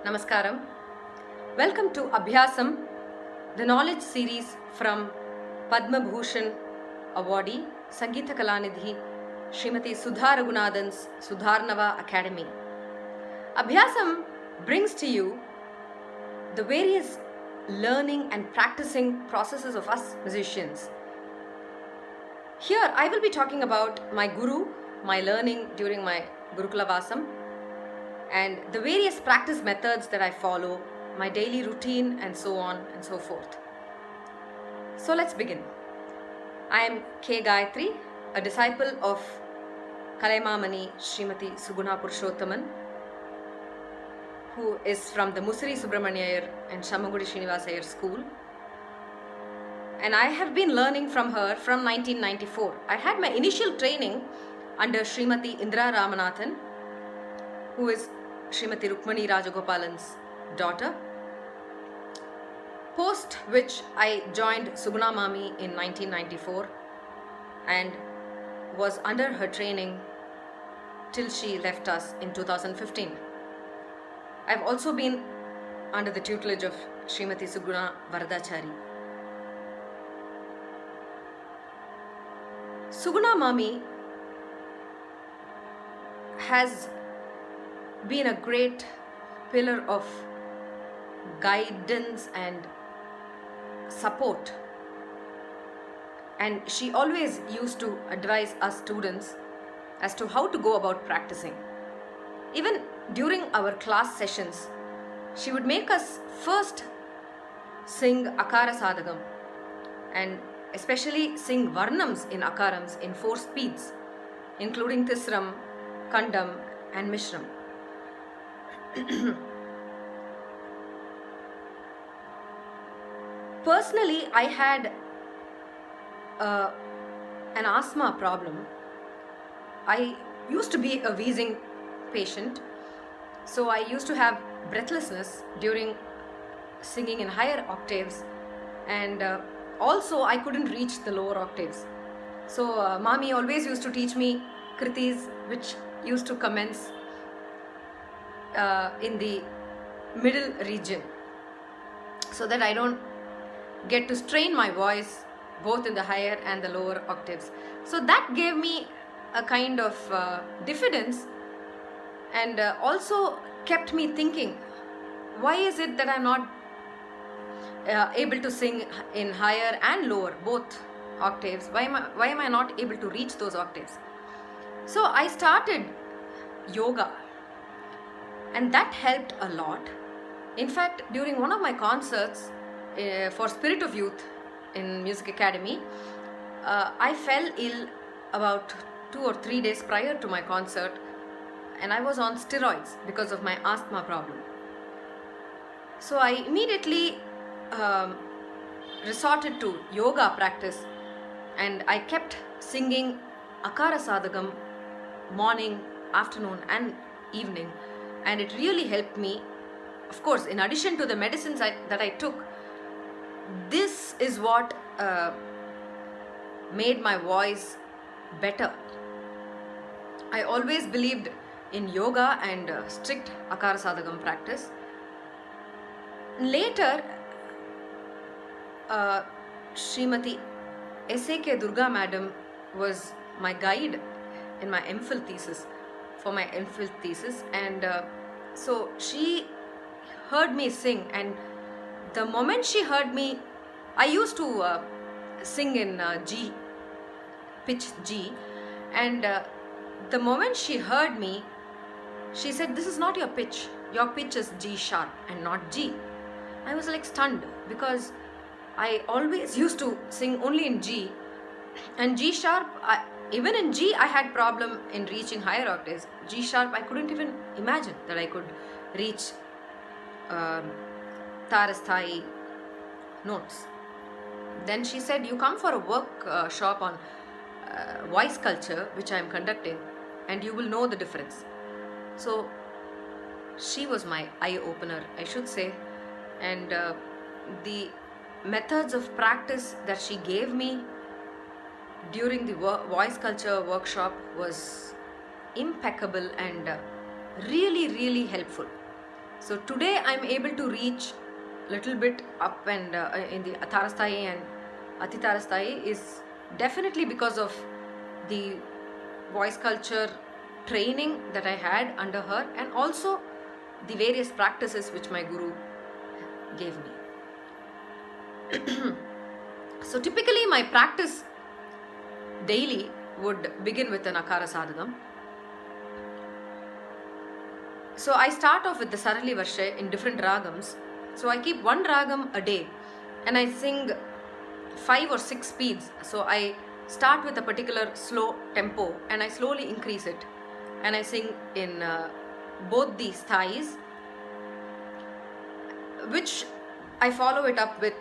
Namaskaram. Welcome to Abhyaasam, the knowledge series from Padma Bhushan awardee, Sangeeta Kalanidhi, Srimati Sudha Ragunathan's Sudhaarnava Academy. Abhyaasam brings to you the various learning and practicing processes of us musicians. Here I will be talking about my guru, my learning during my Gurukula Vasam, and the various practice methods that I follow, my daily routine, and so on and so forth. So let's begin. I am K Gayathri, a disciple of Kalaimamani Smt Suguna Purushothaman, who is from the Musiri and Semmangudi Srinivasayar school. And I have been learning from her from 1994. I had my initial training under Srimati Indra Ramanathan, who is Srimati Rukmani Rajagopalan's daughter, post which I joined Suguna Mami in 1994 and was under her training till she left us in 2015. I've also been under the tutelage of Srimati Suguna Varadachari. Suguna Mami has been a great pillar of guidance and support, and she always used to advise us students as to how to go about practicing. Even during our class sessions, she would make us first sing Akara Sadagam and especially sing Varnams in Akarams in 4 speeds, including Tisram, Kandam and Mishram. Personally, I had an asthma problem. I used to be a wheezing patient, so I used to have breathlessness during singing in higher octaves, and also I couldn't reach the lower octaves. So Mami always used to teach me kritis which used to commence in the middle region, so that I don't get to strain my voice both in the higher and the lower octaves. So that gave me a kind of diffidence, and also kept me thinking, why is it that I'm not able to sing in higher and lower, both octaves? Why am I not able to reach those octaves? So I started yoga, and that helped a lot. In fact, during one of my concerts for Spirit of Youth in Music Academy, I fell ill about 2 or 3 days prior to my concert, and I was on steroids because of my asthma problem. So I immediately resorted to yoga practice, and I kept singing Akara Sadagam morning, afternoon and evening, and it really helped me. Of course, in addition to the medicines that I took, this is what made my voice better. I always believed in yoga and strict Akara Sadagam practice. Later, Srimati S.A.K. Durga Madam was my guide in my MPhil thesis, and so she heard me sing, and the moment she heard me, I used to sing in G, pitch G, and the moment she heard me, she said, "This is not your pitch is G sharp and not G." I was like stunned, because I always used to sing only in G, and G sharp, even in G I had problem in reaching higher octaves. G sharp, I couldn't even imagine that I could reach Tarasthai notes. Then she said, "You come for a workshop on voice culture, which I am conducting, and you will know the difference." So she was my eye opener, I should say, and the methods of practice that she gave me during the voice culture workshop was impeccable and really, really helpful. So today I'm able to reach little bit up and in the Atharasthai and Atitarasthai is definitely because of the voice culture training that I had under her, and also the various practices which my guru gave me. So typically my practice daily would begin with an Akara Sadhagam. So I start off with the Sarali Varsha in different ragams. So I keep one ragam a day and I sing 5 or 6 speeds. So I start with a particular slow tempo and I slowly increase it, and I sing in both the sthais, which I follow it up with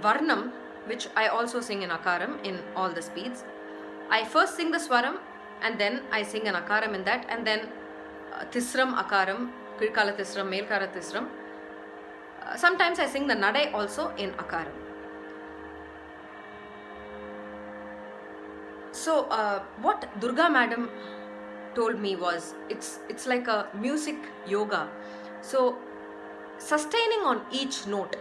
Varnam, which I also sing in Akaram in all the speeds. I first sing the Swaram and then I sing an Akaram in that, and then Tisram Akaram, Kirkala Tisram, Melkara Tisram. Sometimes I sing the Nadai also in Akaram. So what Durga madam told me was, it's like a music yoga. So sustaining on each note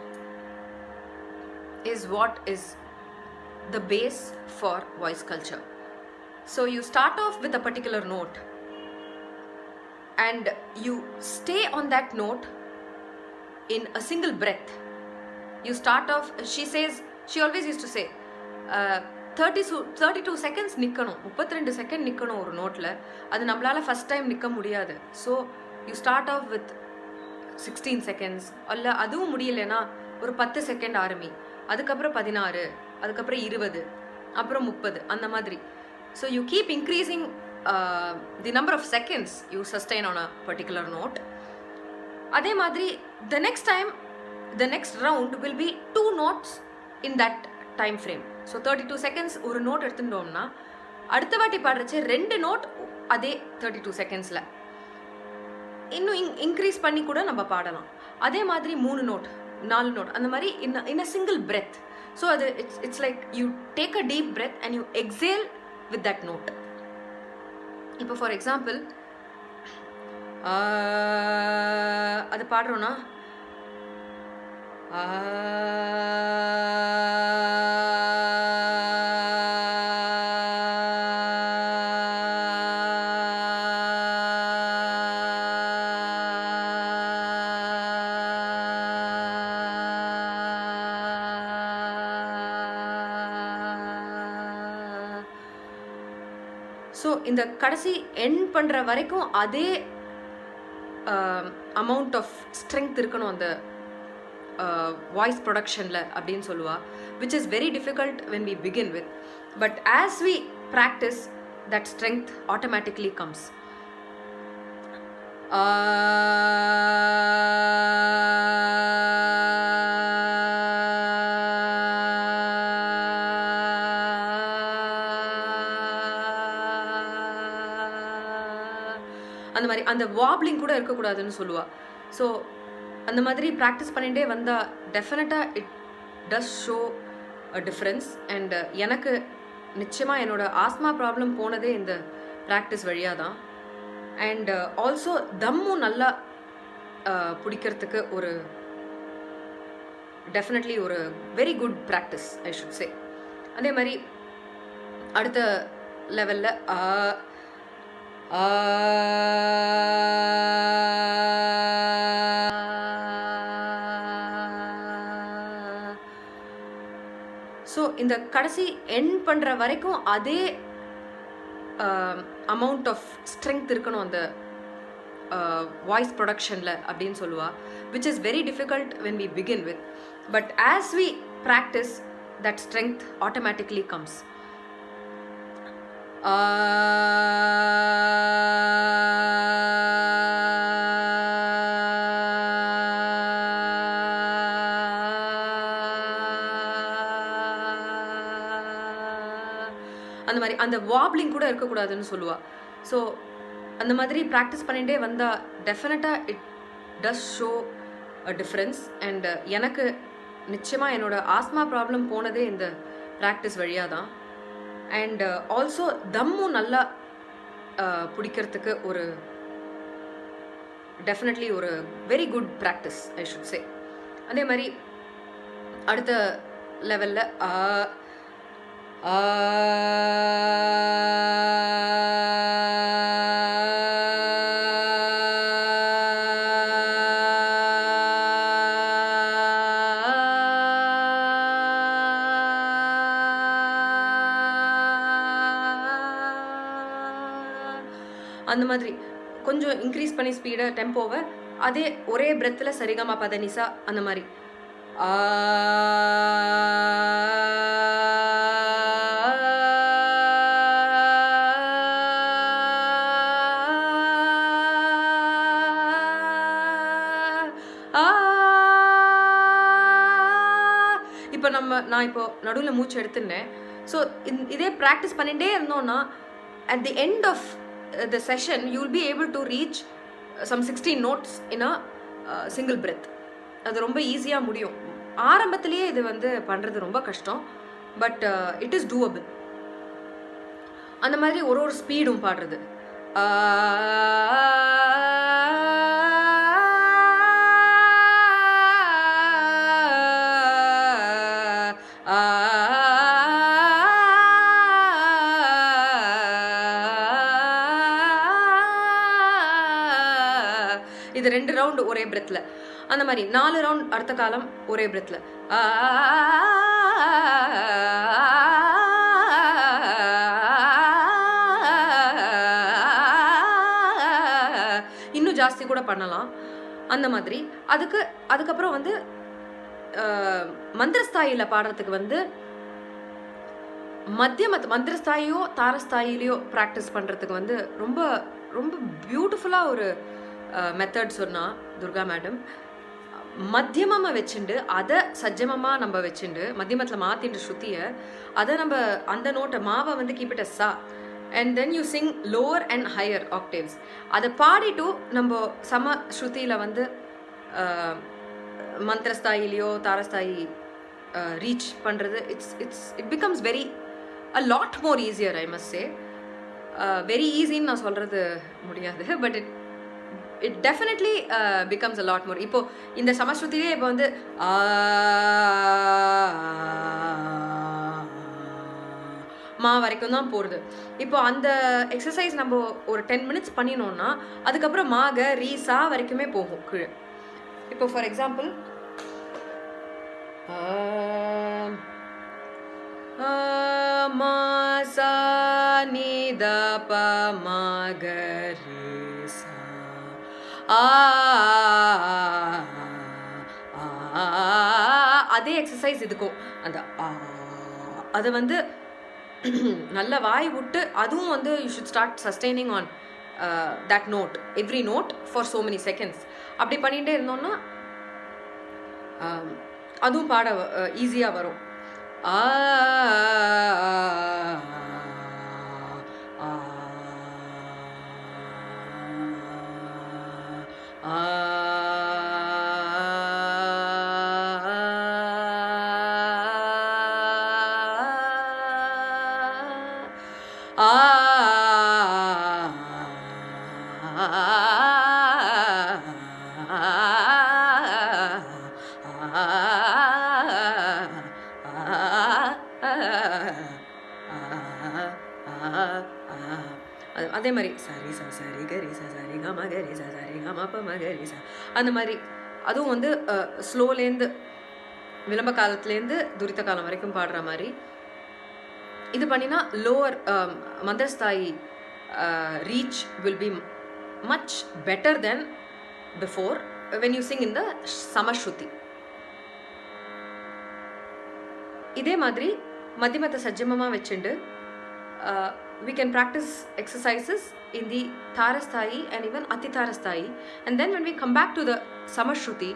is what is the base for voice culture. So you start off with a particular note and you stay on that note in a single breath. You start off, she always used to say 32 seconds நிக்கணும், 32 second நிக்கணும் ஒரு நோட்ல. அது நம்மளால first time நிக்க முடியாது. So you start off with 16 seconds, அல்ல அதுவும் முடியலைன்னா ஒரு 10 செகண்ட் ஆரம்பி, அதுக்கப்புறம் 16, அதுக்கப்புறம் 20, அப்புறம் 30, அந்த மாதிரி. So you keep increasing the number of seconds you sustain on a particular note. அதே மாதிரி the next round will be 2 notes in that time frame. So 32 seconds ஒரு நோட் எடுத்துட்டோம்னா அடுத்த வாட்டி பாடுறச்சு 2 நோட் அதே 32 செகண்ட்ஸில் இன்னும் இன்க்ரீஸ் பண்ணி கூட நம்ம பாடலாம். அதே மாதிரி 3 நோட் 4 நோட் அந்த மாதிரி in a single breath. So அது it's like you take a deep breath and you exhale with that note. இப்போ ஃபார் எக்ஸாம்பிள் அது பாடுறோன்னா ஸோ இந்த கடைசி எண்ட் பண்ணுற வரைக்கும் அதே அமௌண்ட் ஆஃப் ஸ்ட்ரென்த் இருக்கணும் அந்த வாய்ஸ் ப்ரொடக்ஷனில் அப்படின்னு சொல்லுவா, which is very difficult when we begin with. But as we practice, that strength automatically comes. அந்த மாதிரி அந்த வாப்லிங் கூட இருக்கக்கூடாதுன்னு சொல்லுவா. ஸோ அந்த மாதிரி ப்ராக்டிஸ் பண்ணிகிட்டே வந்தால் டெஃபினட்டாக it does show a difference. And எனக்கு நிச்சயமாக என்னோடய ஆஸ்மா ப்ராப்ளம் போனதே இந்த ப்ராக்டிஸ் வழியாக தான். அண்ட் ஆல்சோ தம்மும் நல்லா பிடிக்கிறதுக்கு ஒரு டெஃபினெட்லி ஒரு very good practice I should say. அதே மாதிரி அடுத்த லெவலில் ஸோ இந்த கடைசி எண்ட் பண்ணுற வரைக்கும் அதே அமௌண்ட் ஆஃப் ஸ்ட்ரென்த் இருக்கணும் அந்த வாய்ஸ் ப்ரொடக்ஷனில் அப்படின்னு சொல்லுவா, which is very difficult when we begin with. But as we practice, that strength automatically comes. அந்த மாதிரி அந்த வாப்லிங் கூட இருக்கக்கூடாதுன்னு சொல்லுவா. ஸோ அந்த மாதிரி ப்ராக்டிஸ் பண்ணிகிட்டே வந்தால் டெஃபினட்டாக it does show a difference. And எனக்கு நிச்சயமாக என்னோடய ஆஸ்மா ப்ராப்ளம் போனதே இந்த ப்ராக்டிஸ் வழியாக தான். அண்ட் ஆல்சோ தம்மும் நல்லா பிடிக்கிறதுக்கு ஒரு டெஃபினெட்லி ஒரு very good practice I should say. அதே மாதிரி அடுத்த லெவலில் அந்த மாதிரி கொஞ்சம் இன்க்ரீஸ் பண்ணி ஸ்பீடை டெம்போவை அதே ஒரே பிரெத்தில் சரிகமா பதனிசா அந்த மாதிரி இப்போ நான் இப்போ நடுவில் மூச்சு எடுத்துட்டேன். ஸோ இதே ப்ராக்டிஸ் பண்ணிகிட்டே இருந்தோன்னா at the end of the session you will be able to reach some 16 notes in a single breath. அது ரொம்ப ஈஸியாக முடியும். ஆரம்பத்திலேயே இது பண்ணுறது ரொம்ப கஷ்டம், பட் இட் இஸ் டூவபிள். அந்த மாதிரி ஒரு ஸ்பீடும் பாடுறது. இது 2 ரவுண்ட் ஒரே பிரெத்தில், அந்த மாதிரி 4 ரவுண்ட் அடுத்த காலம் ஒரே பிரெத்தில். இன்னும் ஜாஸ்தி கூட பண்ணலாம் அந்த மாதிரி. அதுக்கப்புறம் மந்திரஸ்தாயில பாடுறதுக்கு மந்திரஸ்தாயியோ தாரஸ்தாயிலையோ ப்ராக்டிஸ் பண்ணுறதுக்கு ரொம்ப ரொம்ப பியூட்டிஃபுல்லாக ஒரு மெத்தட் சொன்னால் துர்கா மேடம், மத்தியமமாக வச்சுண்டு அதை சஜ்ஜமமாக நம்ம வச்சுண்டு மத்தியமத்தில் மாற்றிட்டு ஸ்ருதியை அதை நம்ம அந்த நோட்டை மாவை கீப் இட் அஸ் சா and then you sing lower and higher octaves. அதை பாடிட்டு நம்ம சம ஸ்ருதியில் மந்திரஸ்தாயிலையோ தாரஸ்தாயி ரீச் பண்ணுறது it becomes a lot more easier, I must say. Very easy நான் சொல்கிறது முடியாது, but it definitely becomes a lot more. இப்போ இந்த சமஸ்ருதியிலே இப்போ மா வரைக்கும் தான் போகிறது. இப்போ அந்த எக்ஸசைஸ் நம்ம ஒரு 10 minutes பண்ணினோம்னா அதுக்கப்புறம் மாக ரீ சா வரைக்குமே போகும் கீழே. இப்போ ஃபார் எக்ஸாம்பிள் மா சா நீ த ப ம க ரீ சா அதே எக்ஸசைஸ் இதுக்கும் அந்த அதை நல்ல வாய் விட்டு அதுவும் you should start sustaining on that note, every note for so many seconds. அப்படி பண்ணிகிட்டே இருந்தோம்னா அதுவும் பாட ஈஸியாக வரும். அதே மாதிரி சரி சா சரி கரி சா சரி கம கரி சா சரி கம ப ம கரி சா அந்த மாதிரி அதுவும் ஸ்லோலேருந்து விளம்ப காலத்துலேருந்து துரித காலம் வரைக்கும் பாடுற மாதிரி இது பண்ணினா லோவர் மந்திரஸ்தாயி reach will be much better then before when you sing in the samashruti. இதே மாதிரி மத்தியமத்தை சஜ்ஜமமாக வச்சுண்டு we can practice exercises in the Tharasthai and even Atitarasthai, and then when we come back to the Samashruti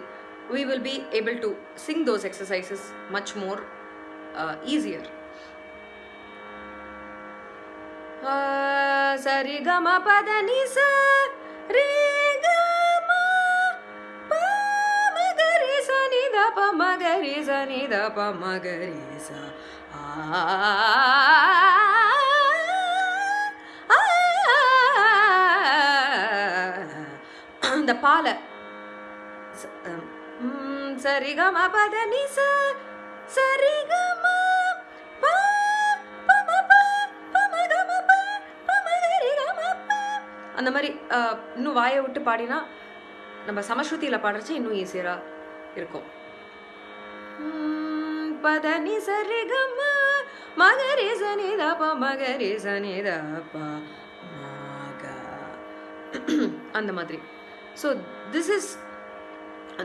we will be able to sing those exercises much more easier. Sari gama pada ni sa re gama pa ma ga re sa ni da pa ma ga re sa ni da pa ma ga re sa அந்த பாலை சரிகம பதனி சரிகம அந்த மாதிரி இன்னும் வாயை விட்டு பாடினா நம்ம சமஸ்ருதியில் பாடுறச்சு இன்னும் ஈஸியராக இருக்கும். பதனி சரிகம மகரி சனிதப மகரி சனிதப மக அந்த மாதிரி. So this is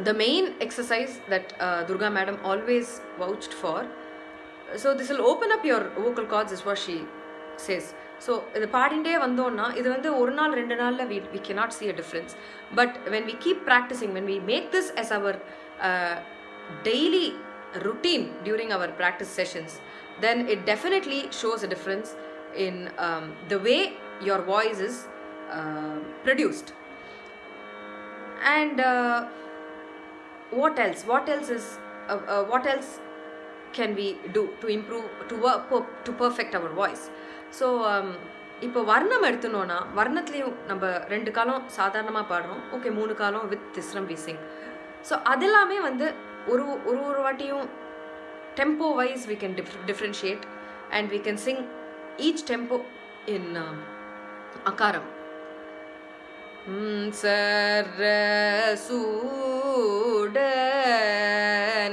the main exercise that Durga madam always vouched for. So this will open up your vocal cords is what she says. So இது பாடிண்டே வந்தோம்னா இது வந்து ஒரு நாள் ரெண்டு நாள்ல we cannot see a difference, but when we keep practicing, when we make this as our daily routine during our practice sessions, then it definitely shows a difference in the way your voice is produced. And what else can we do to improve, to perfect our voice? So இப்போ வர்ணம் எடுத்துனோன்னா வர்ணத்துலேயும் நம்ம 2 காலம் சாதாரணமாக பாடுறோம், okay 3 காலம் with திஸ்ரம் we sing. So அதெல்லாமே வந்து ஒரு வாட்டியும் tempo wise we can differentiate and we can sing each tempo in அகாரம். சர சூட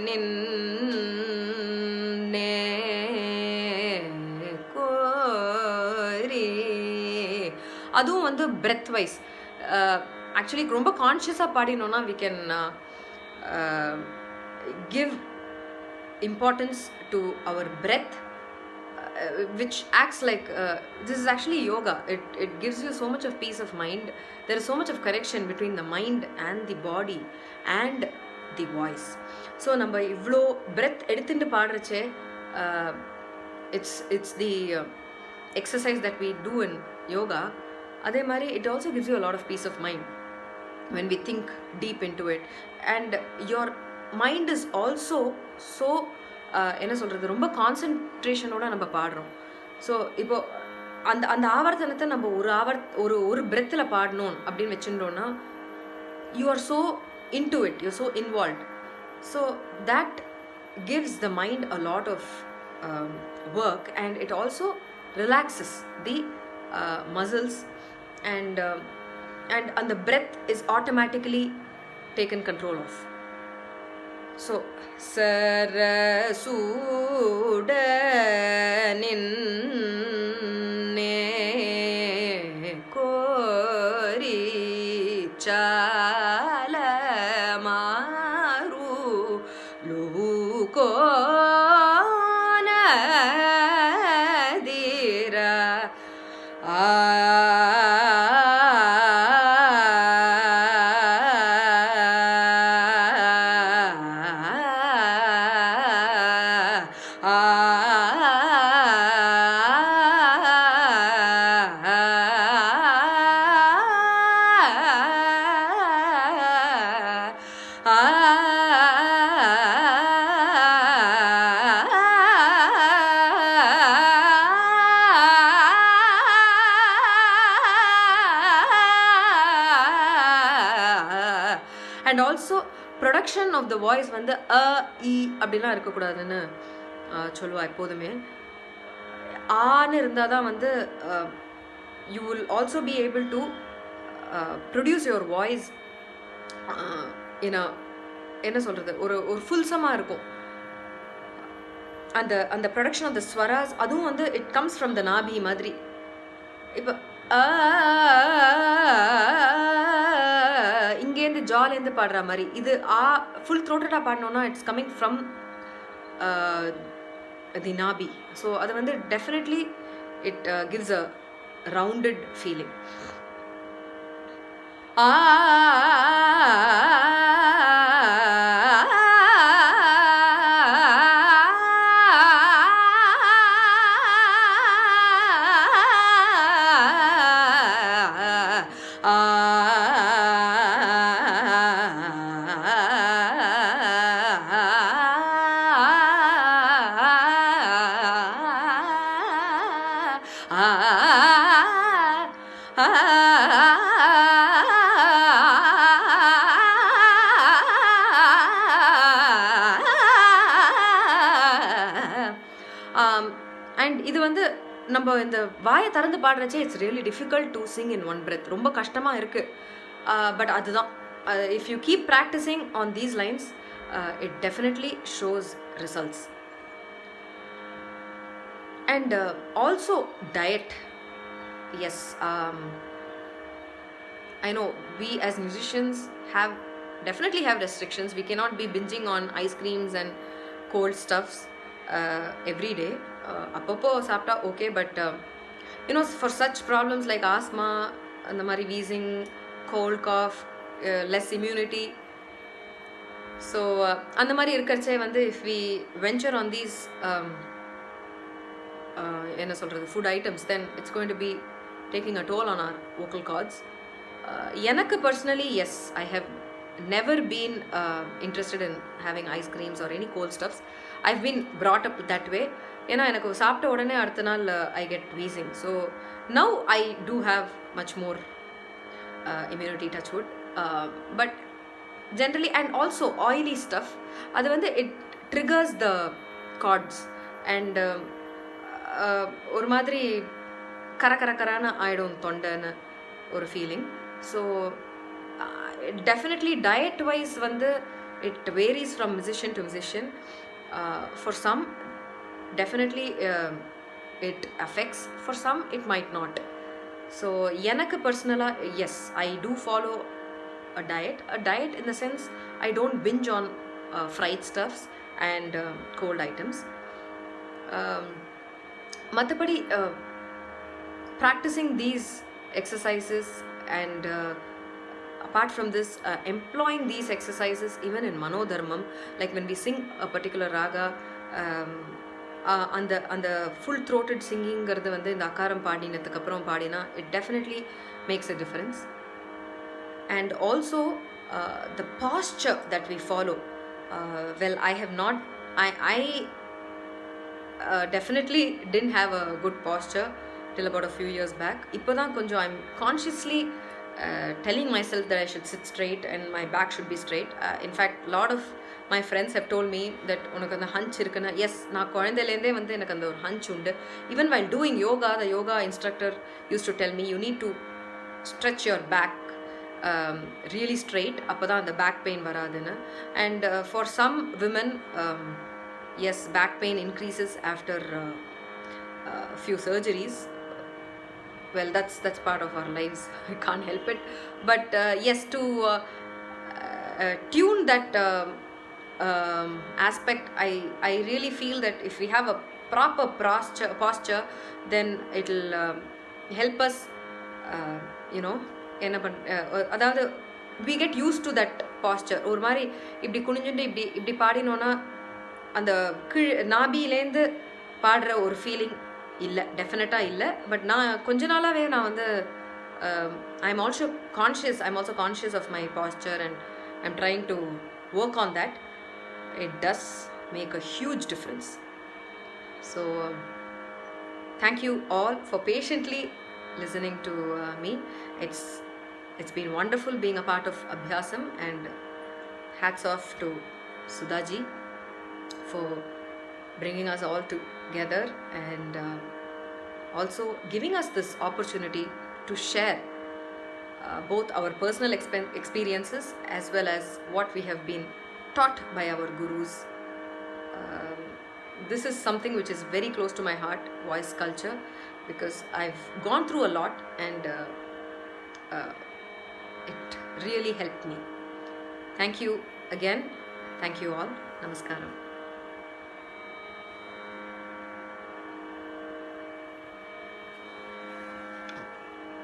நின்னே கோரி. அதுவும் வந்து பிரெத் வைஸ் ஆக்சுவலி ரொம்ப கான்ஷியஸாக பாடினோன்னா we can give importance to our breath, which acts like this is actually yoga. It gives you so much of peace of mind. There is so much of connection between the mind and the body and the voice. So நம்ம இவ்வளோ breath எடுத்துட்டு பாடுறச்சே it's the exercise that we do in yoga. அதே மாதிரி it also gives you a lot of peace of mind when we think deep into it, and your mind is also so என்ன சொல்கிறது ரொம்ப கான்சன்ட்ரேஷனோட நம்ம பாடுறோம். So இப்போ அந்த ஆவர்த்தனத்தை நம்ம ஒரு பிரெத்தில் பாடணும் அப்படின்னு வச்சுட்டோன்னா you are so into it, you are so involved. So that gives the mind a lot of work and it also relaxes the muscles and the breath is automatically taken control of. So sarasuda ninne kori chala maru luko nadira and also production of the voice வந்து e அப்படிலாம் இருக்கக்கூடாதுன்னு சொல்லுவா எப்போதுமே. ஆன்னு இருந்தால் தான் வந்து you will also be able to produce your voice in a என்ன சொல்கிறது ஒரு ஃபுல்சமாக இருக்கும். அந்த ப்ரொடக்ஷன் ஆஃப் த ஸ்வராஸ் அதுவும் வந்து இட் கம்ஸ் ஃப்ரம் த நாபி மாதிரி. இப்போ இங்கேருந்து ஜாலேருந்து பாடுற மாதிரி இது ஃபுல் த்ரோட்டடாக பாடினோன்னா இட்ஸ் கம்மிங் ஃப்ரம் தி நாபி. ஸோ அது வந்து definitely it gives a rounded feeling. And இது வந்து நம்ம இந்த வாயை திறந்து பாடுறச்சே it's really difficult to sing in one breath. ரொம்ப கஷ்டமாக இருக்குது. பட் அதுதான், if you keep practising on these lines it definitely shows results. And also diet. Yes, I know we as musicians definitely have restrictions. We cannot be binging on ice creams and cold stuffs every day. Apappo sapta okay, but for such problems like asthma and the mari wheezing, cold cough, less immunity, so and the mari irkarche vande if we venture on these என்ன சொல்கிறது food items, then it's going to be taking a toll on our vocal cords. எனக்கு personally yes, I have never been interested in having ice creams or any cold stuffs. I've been brought up that way. ஏன்னா எனக்கு சாப்பிட்ட உடனே அடுத்த நாள் I get wheezing. So now I do have much more immunity, touch wood, but generally, and also oily stuff, அது வந்து it triggers the chords and ஒரு மாதிரி கரகரகரான ஆயிடும் தொண்டைன்னு ஒரு feeling. So definitely diet wise வந்து it varies from musician to musician. For some definitely it affects, for some it might not. So எனக்கு பர்சனலாக yes, I do follow a diet in the sense I don't binge on fried stuffs and cold items. மற்றபடி practicing these exercises and apart from this employing these exercises even in manodharmam, like when we sing a particular raga, அந்த full throated singingங்கிறது வந்து இந்த அக்காரம் பாடினதுக்கு அப்புறம் பாடினா it definitely makes a difference. And also the posture that we follow, well, I have not, I definitely didn't have a good posture till about a few years back. இப்போதான் கொஞ்சம் I'm consciously telling myself that I should sit straight and my back should be straight. In fact, a lot of my friends have told me that உனக்கு அந்த hunch இருக்குன்னா, S, நான் குழந்தையிலேருந்தே வந்து எனக்கு அந்த ஒரு ஹஞ்ச் உண்டு. even while doing yoga, the yoga instructor used to tell me you need to stretch your back really straight, அப்போ தான் அந்த பேக் பெயின் வராதுன்னு. And for some women, yes, back pain increases after a few surgeries. Well, that's part of our lives. I can't help it. But yes, to tune that aspect, I really feel that if we have a proper posture, then it'll help us, அதாவது we get used to that posture. ஒரு மாதிரி இப்படி குனிஞ்சுட்டு இப்படி பாடினோன்னா அந்த நாபியிலேருந்து பாடுற ஒரு feeling இல்லை, டெஃபினட்டாக இல்லை. பட் நான் கொஞ்ச நாளாகவே நான் வந்து I'm also conscious of my posture and I'm trying to work on that. It does make a huge difference. So thank you all for patiently listening to me. It's been wonderful being a part of Abhyaasam, and hats off to Sudha ji for bringing us all together and also giving us this opportunity to share both our personal experiences as well as what we have been taught by our gurus. This is something which is very close to my heart, voice culture, because I've gone through a lot and it really helped me. Thank you again. Thank you all. Namaskaram.